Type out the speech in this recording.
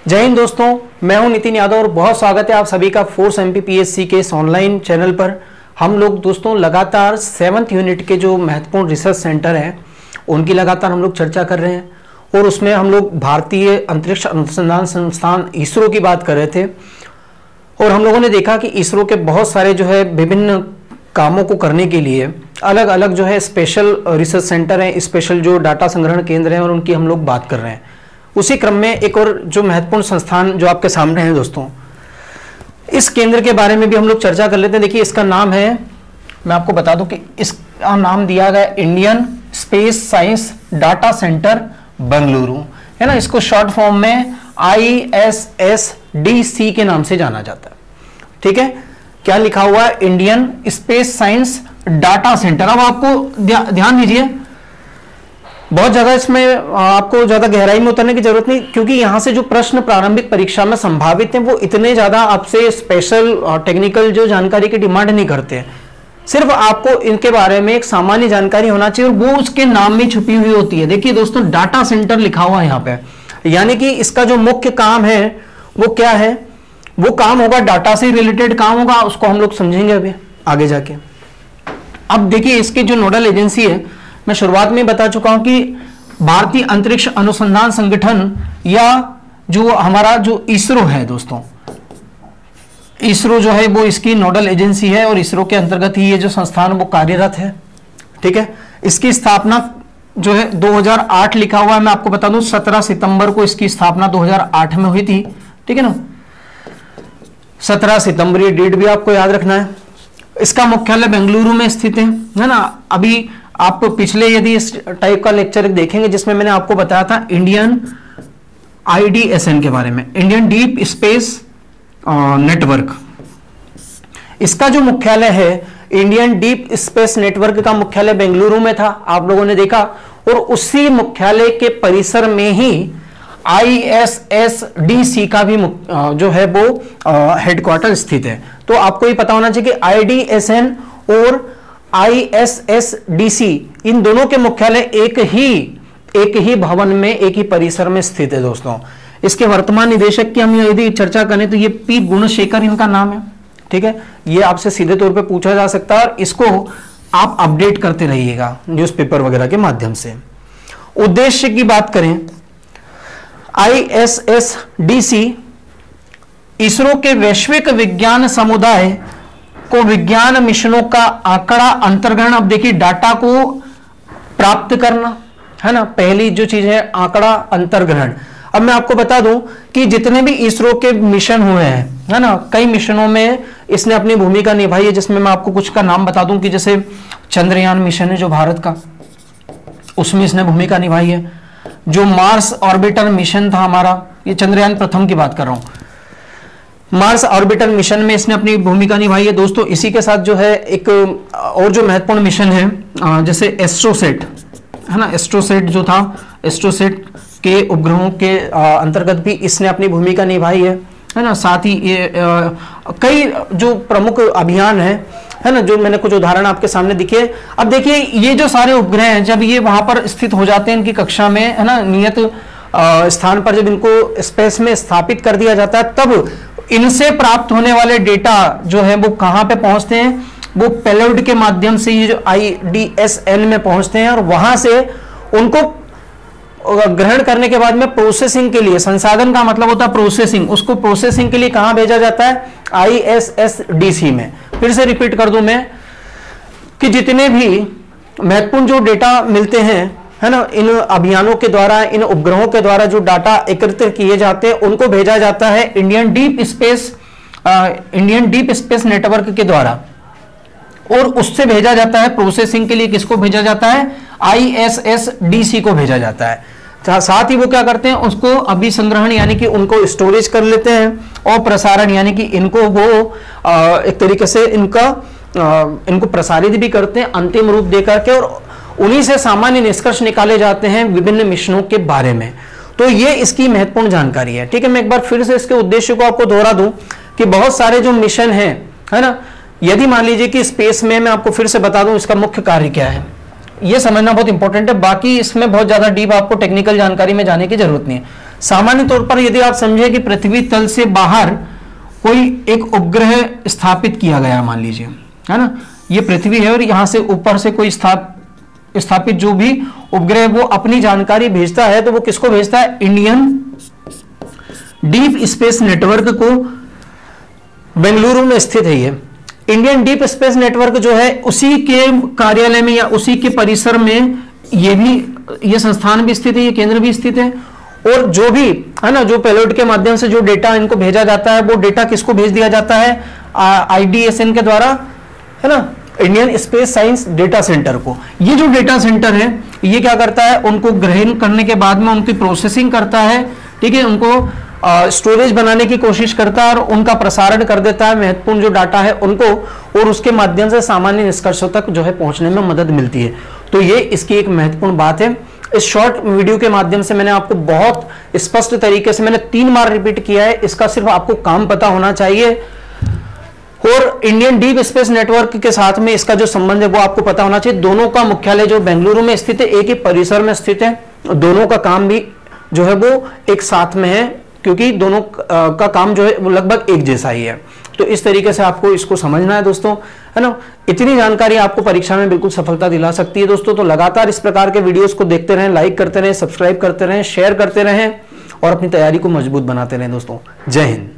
जय हिंद दोस्तों, मैं हूं नितिन यादव और बहुत स्वागत है आप सभी का फोर्स एमपीपीएससी के इस ऑनलाइन चैनल पर। हम लोग दोस्तों लगातार 7th यूनिट के जो महत्वपूर्ण रिसर्च सेंटर हैं उनकी लगातार हम लोग चर्चा कर रहे हैं और उसमें हम लोग भारतीय अंतरिक्ष अनुसंधान संस्थान इसरो की बात कर रहे थे और हम लोगों ने देखा कि इसरो के बहुत सारे जो है विभिन्न कामों को करने के लिए अलग अलग जो है स्पेशल रिसर्च सेंटर हैं, स्पेशल जो डाटा संग्रहण केंद्र हैं और उनकी हम लोग बात कर रहे हैं। उसी क्रम में एक और जो महत्वपूर्ण संस्थान जो आपके सामने है दोस्तों, इस केंद्र के बारे में भी हम लोग चर्चा कर लेते हैं। देखिए इसका नाम है, मैं आपको बता दूं कि इसका नाम दिया गया Indian space science data centre Bengaluru, है ना। इसको शॉर्ट फॉर्म में ISSDC के नाम से जाना जाता है। ठीक है, क्या लिखा हुआ है? Indian space science data centre. अब आपको ध्यान दीजिए, बहुत ज्यादा इसमें आपको ज्यादा गहराई में उतरने की जरूरत नहीं, क्योंकि यहां से जो प्रश्न प्रारंभिक परीक्षा में संभावित हैं वो इतने ज्यादा आपसे स्पेशल टेक्निकल जो जानकारी की डिमांड नहीं करते हैं। सिर्फ आपको इनके बारे में एक सामान्य जानकारी होना चाहिए और वो उसके नाम में छुपी हुई होती है। देखिए दोस्तों, डाटा सेंटर लिखा हुआ है यहाँ पे, यानी कि इसका जो मुख्य काम है वो क्या है? वो काम होगा डाटा से रिलेटेड काम होगा, उसको हम लोग समझेंगे अभी आगे जाके। अब देखिए इसकी जो नोडल एजेंसी है, मैं शुरुआत में बता चुका हूं कि भारतीय अंतरिक्ष अनुसंधान संगठन या जो हमारा जो इसरो है दोस्तों, इसरो जो है वो इसकी नोडल एजेंसी है और इसरो के अंतर्गत ही ये जो संस्थान वो कार्यरत है। ठीक है, इसकी स्थापना जो है 2008 लिखा हुआ है। मैं आपको बता दूं 17 सितंबर को इसकी स्थापना 2008 में हुई थी। ठीक है ना, 17 सितंबर, ये डेट भी आपको याद रखना है। इसका मुख्यालय बेंगलुरु में स्थित है ना। अभी आप पिछले यदि इस टाइप का लेक्चर देखेंगे जिसमें मैंने आपको बताया था इंडियन IDSN के बारे में, इंडियन डीप स्पेस नेटवर्क, इसका जो मुख्यालय है इंडियन डीप स्पेस नेटवर्क का मुख्यालय बेंगलुरु में था, आप लोगों ने देखा। और उसी मुख्यालय के परिसर में ही ISSDC का भी जो है वो हेडक्वार्टर स्थित है। तो आपको ये पता होना चाहिए कि IDSN और ISSDC इन दोनों के मुख्यालय एक ही भवन में, एक ही परिसर में स्थित है दोस्तों। इसके वर्तमान निदेशक की हम यदि चर्चा करें तो ये P गुणशेखर इनका नाम है। ठीक है, ये आपसे सीधे तौर पे पूछा जा सकता है और इसको आप अपडेट करते रहिएगा न्यूज़पेपर वगैरह के माध्यम से। उद्देश्य की बात करें, ISSDC इसरो के वैश्विक विज्ञान समुदाय को विज्ञान मिशनों का आंकड़ा अंतर्ग्रहण, अब देखिए डाटा को प्राप्त करना है ना, पहली जो चीज है आंकड़ा अंतर्ग्रहण। अब मैं आपको बता दूं कि जितने भी इसरो के मिशन हुए हैं, है ना, कई मिशनों में इसने अपनी भूमिका निभाई है, जिसमें मैं आपको कुछ का नाम बता दूं कि जैसे चंद्रयान मिशन है जो भारत का, उसमें इसने भूमिका निभाई है। जो मार्स ऑर्बिटर मिशन था हमारा, ये चंद्रयान प्रथम की बात कर रहा हूं, मार्स ऑर्बिटर मिशन में इसने अपनी भूमिका निभाई है दोस्तों। इसी के साथ जो है एक और जो महत्वपूर्ण मिशन है जैसे एस्ट्रोसेट, है ना, एस्ट्रोसेट जो था, एस्ट्रोसेट के उपग्रहों के अंतर्गत भी इसने अपनी भूमिका निभाई है ना। साथ ही ये कई जो प्रमुख अभियान है ना, जो मैंने कुछ उदाहरण आपके सामने दिखे। अब देखिए ये जो सारे उपग्रह हैं, जब ये वहां पर स्थित हो जाते हैं इनकी कक्षा में, है ना, नियत स्थान पर जब इनको स्पेस में स्थापित कर दिया जाता है, तब इनसे प्राप्त होने वाले डेटा जो है वो कहां पे पहुंचते हैं? वो पेलोड के माध्यम से ये जो IDSN में पहुंचते हैं और वहां से उनको ग्रहण करने के बाद में प्रोसेसिंग के लिए, संसाधन का मतलब होता है प्रोसेसिंग, उसको प्रोसेसिंग के लिए कहां भेजा जाता है? ISSDC में। फिर से रिपीट कर दूं मैं कि जितने भी महत्वपूर्ण जो डेटा मिलते हैं, है ना, इन अभियानों के द्वारा, इन उपग्रहों के द्वारा जो डाटा एकत्रित किए जाते हैं उनको भेजा जाता है इंडियन डीप स्पेस नेटवर्क के द्वारा, और उससे भेजा जाता है प्रोसेसिंग के लिए, किसको भेजा जाता है? ISSDC को भेजा जाता है। साथ ही वो क्या करते हैं? उसको अभिसंग्रहण यानी कि उनको स्टोरेज कर लेते हैं और प्रसारण यानी कि इनको वो एक तरीके से इनको प्रसारित भी करते हैं अंतिम रूप देकर के, और उन्हीं से सामान्य निष्कर्ष निकाले जाते हैं विभिन्न मिशनों के बारे में। तो ये इसकी महत्वपूर्ण जानकारी है। ठीक है, मैं एक बार फिर से इसके उद्देश्य को आपको दोहरा दूं कि बहुत सारे जो मिशन हैं, है ना, यदि मान लीजिए कि स्पेस में, मैं आपको फिर से बता दूं इसका मुख्य कार्य क्या है, ये समझना बहुत इंपॉर्टेंट है। बाकी इसमें बहुत ज्यादा डीप आपको टेक्निकल जानकारी में जाने की जरूरत नहीं है। सामान्य तौर पर यदि आप समझे कि पृथ्वी तल से बाहर कोई एक उपग्रह स्थापित किया गया, मान लीजिए, है ना, ये पृथ्वी है और यहां से ऊपर से कोई स्थापित जो भी उपग्रह वो अपनी जानकारी भेजता है, तो वो किसको भेजता है? इंडियन डीप स्पेस नेटवर्क को। बेंगलुरु में स्थित है ये इंडियन डीप स्पेस नेटवर्क जो है, उसी के कार्यालय में या उसी के परिसर में ये संस्थान भी स्थित है, ये केंद्र भी स्थित है। और जो भी है ना, जो पेलोड के माध्यम से जो डेटा इनको भेजा जाता है, वो डेटा किसको भेज दिया जाता है? IDSN के द्वारा, है ना, Indian space science data centre को। ये जो डेटा सेंटर है ये क्या करता है? उनको ग्रहण करने के बाद में उनकी प्रोसेसिंग करता है, ठीक है, उनको स्टोरेज बनाने की कोशिश करता है और उनका प्रसारण कर देता है, महत्वपूर्ण जो डाटा है उनको, और उसके माध्यम से सामान्य निष्कर्षों तक जो है पहुंचने में मदद मिलती है। तो ये इसकी एक महत्वपूर्ण बात है। इस शॉर्ट वीडियो के माध्यम से मैंने आपको बहुत स्पष्ट तरीके से, मैंने 3 बार रिपीट किया है, इसका सिर्फ आपको काम पता होना चाहिए और इंडियन डीप स्पेस नेटवर्क के साथ में इसका जो संबंध है वो आपको पता होना चाहिए। दोनों का मुख्यालय जो बेंगलुरु में स्थित है, एक ही परिसर में स्थित है, दोनों का काम भी जो है वो एक साथ में है, क्योंकि दोनों का काम जो है वो लगभग एक जैसा ही है। तो इस तरीके से आपको इसको समझना है दोस्तों, है ना। इतनी जानकारी आपको परीक्षा में बिल्कुल सफलता दिला सकती है दोस्तों। तो लगातार इस प्रकार के वीडियोस को देखते रहें, लाइक करते रहें, सब्सक्राइब करते रहें, शेयर करते रहें और अपनी तैयारी को मजबूत बनाते रहें दोस्तों। जय हिंद।